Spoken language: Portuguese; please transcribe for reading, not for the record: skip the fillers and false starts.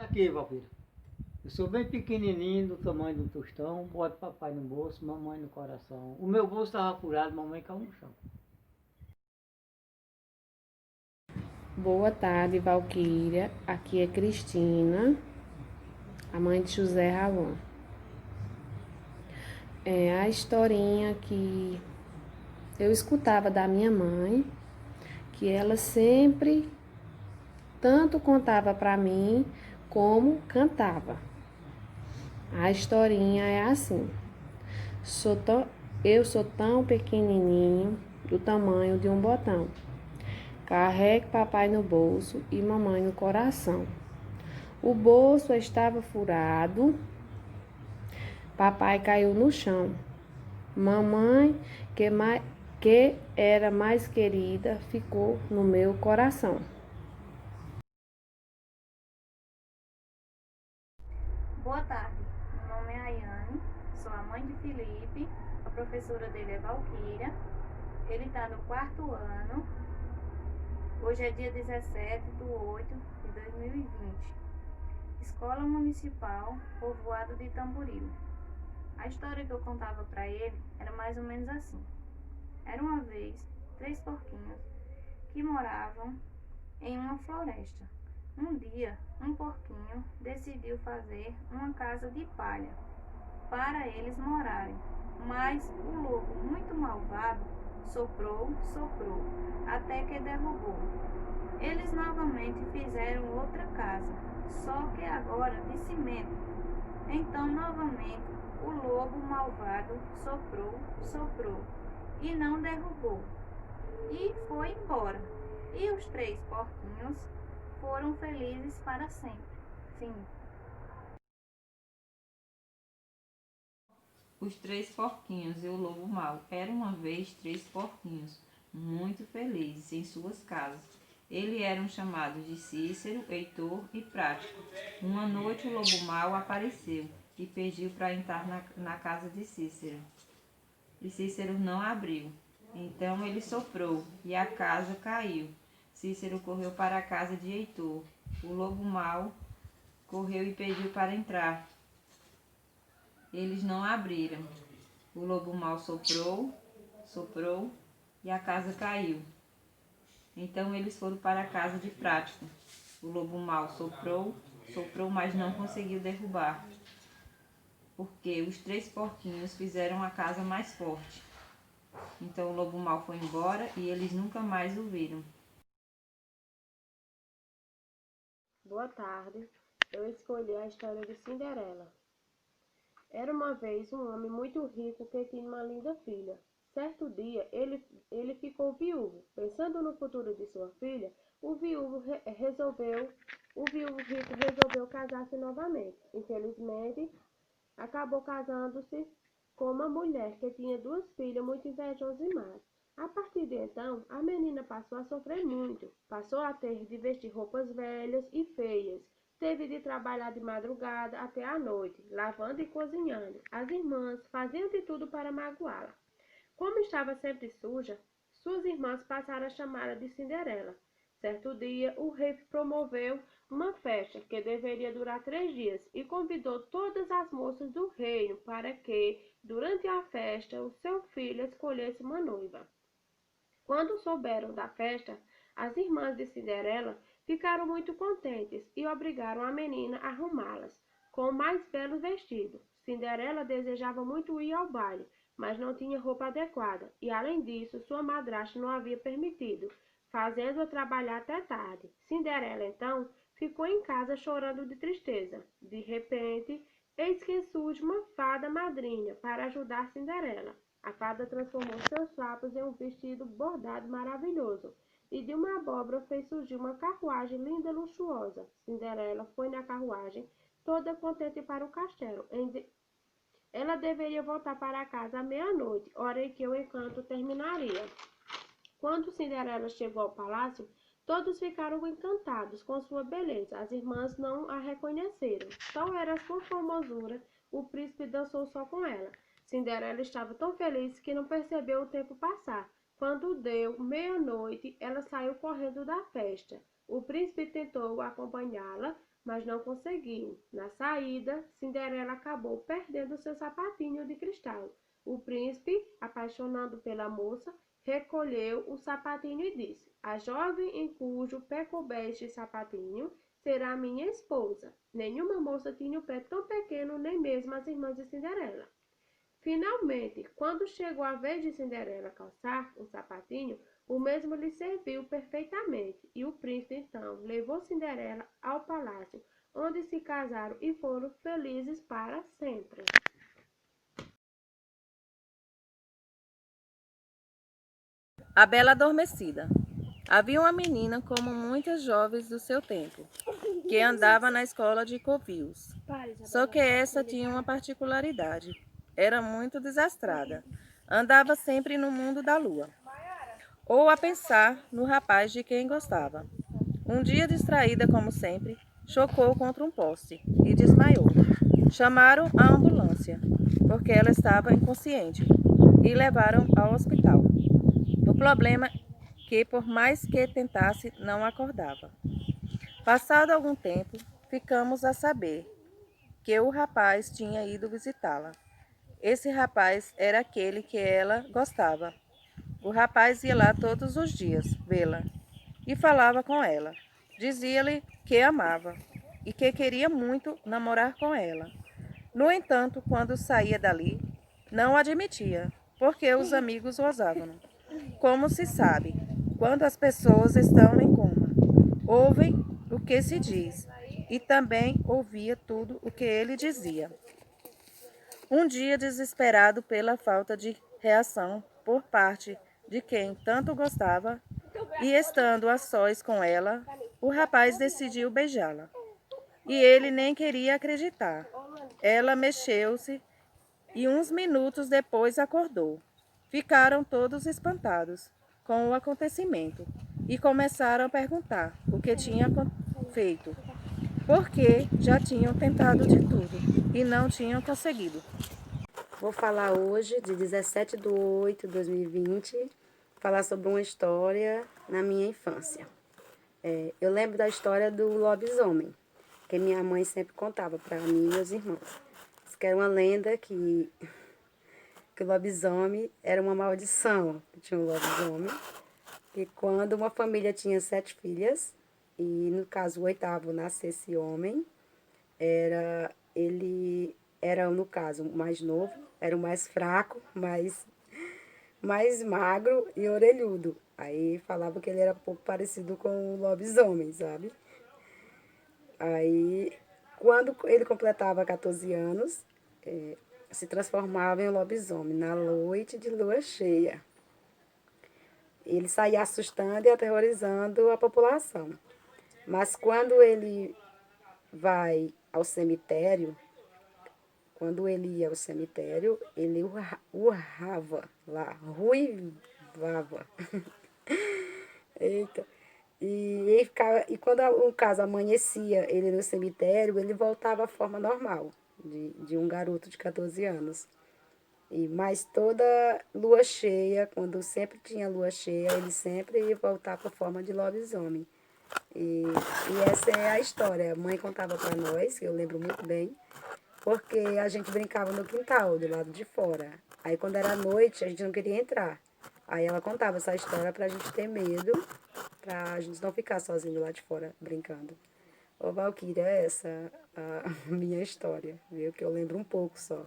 quê, Valquíria? Eu sou bem pequenininho, do tamanho do tostão, boto papai no bolso, mamãe no coração. O meu bolso estava furado, mamãe caiu no chão. Boa tarde, Valquíria. Aqui é Cristina, a mãe de José Ravan. É a historinha que eu escutava da minha mãe, que ela sempre tanto contava para mim como cantava. A historinha é assim: eu sou tão pequenininho, do tamanho de um botão. Carregue papai no bolso e mamãe no coração. O bolso estava furado, papai caiu no chão. Mamãe, que era mais querida, ficou no meu coração. Boa tarde, meu nome é Ayane, sou a mãe de Felipe, a professora dele é Valquíria, ele está no 4º ano, hoje é dia 17/8/2020, Escola Municipal, Povoado de Tamboril. A história que eu contava para ele era mais ou menos assim. Era uma vez 3 porquinhos que moravam em uma floresta. Um dia, um porquinho decidiu fazer uma casa de palha para eles morarem, mas o lobo, muito malvado, soprou, soprou, até que derrubou. Eles novamente fizeram outra casa, só que agora de cimento. Então, novamente, o lobo malvado soprou, soprou, e não derrubou, e foi embora. E os 3 porquinhos foram felizes para sempre. Fim. Os 3 porquinhos e o lobo mau. Era uma vez 3 porquinhos, muito felizes em suas casas. Eles eram chamados de Cícero, Heitor e Prático. Uma noite o lobo mau apareceu e pediu para entrar na casa de Cícero. E Cícero não abriu. Então ele soprou e a casa caiu. Cícero correu para a casa de Heitor. O lobo mau correu e pediu para entrar. Eles não abriram. O lobo mau soprou, soprou e a casa caiu. Então eles foram para a casa de Prático. O lobo mau soprou, soprou, mas não conseguiu derrubar, porque os 3 porquinhos fizeram a casa mais forte. Então o lobo mau foi embora e eles nunca mais o viram. Boa tarde. Eu escolhi a história de Cinderela. Era uma vez um homem muito rico que tinha uma linda filha. Certo dia, ele ficou viúvo. Pensando no futuro de sua filha, o viúvo rico resolveu casar-se novamente. Infelizmente, acabou casando-se com uma mulher que tinha 2 filhas muito invejosas e más. A partir de então, a menina passou a sofrer muito. Passou a ter de vestir roupas velhas e feias. Teve de trabalhar de madrugada até a noite, lavando e cozinhando. As irmãs faziam de tudo para magoá-la. Como estava sempre suja, suas irmãs passaram a chamá-la de Cinderela. Certo dia, o rei promoveu uma festa que deveria durar 3 dias e convidou todas as moças do reino para que, durante a festa, o seu filho escolhesse uma noiva. Quando souberam da festa, as irmãs de Cinderela ficaram muito contentes e obrigaram a menina a arrumá-las com o mais belo vestido. Cinderela desejava muito ir ao baile, mas não tinha roupa adequada, e além disso, sua madrasta não havia permitido, fazendo-a trabalhar até tarde. Cinderela, então, ficou em casa chorando de tristeza. De repente, eis que surge uma fada madrinha para ajudar Cinderela. A fada transformou seus sapos em um vestido bordado maravilhoso, e de uma abóbora fez surgir uma carruagem linda e luxuosa. Cinderela foi na carruagem, toda contente para o castelo. Ela deveria voltar para casa à meia-noite, hora em que o encanto terminaria. Quando Cinderela chegou ao palácio, todos ficaram encantados com sua beleza. As irmãs não a reconheceram. Tal era sua formosura, o príncipe dançou só com ela. Cinderela estava tão feliz que não percebeu o tempo passar. Quando deu meia-noite, ela saiu correndo da festa. O príncipe tentou acompanhá-la, mas não conseguiu. Na saída, Cinderela acabou perdendo seu sapatinho de cristal. O príncipe, apaixonado pela moça, recolheu o sapatinho e disse: A jovem em cujo pé couber este sapatinho será minha esposa. Nenhuma moça tinha o pé tão pequeno, nem mesmo as irmãs de Cinderela. Finalmente, quando chegou a vez de Cinderela calçar o sapatinho, o mesmo lhe serviu perfeitamente, e o príncipe então levou Cinderela ao palácio, onde se casaram e foram felizes para sempre. A Bela Adormecida. Havia uma menina, como muitas jovens do seu tempo, que andava na escola de covios. Só que essa tinha uma particularidade. Era muito desastrada. Andava sempre no mundo da lua, ou a pensar no rapaz de quem gostava. Um dia, distraída como sempre, chocou contra um poste e desmaiou. Chamaram a ambulância, porque ela estava inconsciente, e levaram ao hospital. O problema é que, por mais que tentasse, não acordava. Passado algum tempo, ficamos a saber que o rapaz tinha ido visitá-la. Esse rapaz era aquele que ela gostava. O rapaz ia lá todos os dias vê-la e falava com ela. Dizia-lhe que amava e que queria muito namorar com ela. No entanto, quando saía dali, não admitia, porque os amigos gozavam. Como se sabe, quando as pessoas estão em coma, ouvem o que se diz e também ouvia tudo o que ele dizia. Um dia, desesperado pela falta de reação por parte de quem tanto gostava, e estando a sós com ela, o rapaz decidiu beijá-la. E ele nem queria acreditar. Ela mexeu-se e uns minutos depois acordou. Ficaram todos espantados com o acontecimento e começaram a perguntar o que tinha feito, porque já tinham tentado de tudo e não tinham conseguido. Vou falar hoje, de 17/8/2020, falar sobre uma história na minha infância. Eu lembro da história do lobisomem, que minha mãe sempre contava para mim e meus irmãos. Diz que era uma lenda que o lobisomem era uma maldição. Tinha um lobisomem, e quando uma família tinha 7 filhas, e no caso o 8º nascesse homem, ele era, no caso, o mais novo, era o mais fraco, mais magro e orelhudo. Aí falava que ele era um pouco parecido com o lobisomem, sabe? Aí, quando ele completava 14 anos, se transformava em um lobisomem na noite de lua cheia. Ele saía assustando e aterrorizando a população. Mas quando ele vai ao cemitério, ele urrava lá, ruivava. Eita. E quando o caso amanhecia ele no cemitério, ele voltava à forma normal, de um garoto de 14 anos. Mas toda lua cheia, quando sempre tinha lua cheia, ele sempre ia voltar para a forma de lobisomem. E essa é a história. A mãe contava para nós, que eu lembro muito bem, porque a gente brincava no quintal, do lado de fora. Aí quando era noite, a gente não queria entrar. Aí ela contava essa história pra gente ter medo, pra gente não ficar sozinho lá de fora brincando. Ô Valquíria, essa é a minha história, viu? Que eu lembro um pouco só.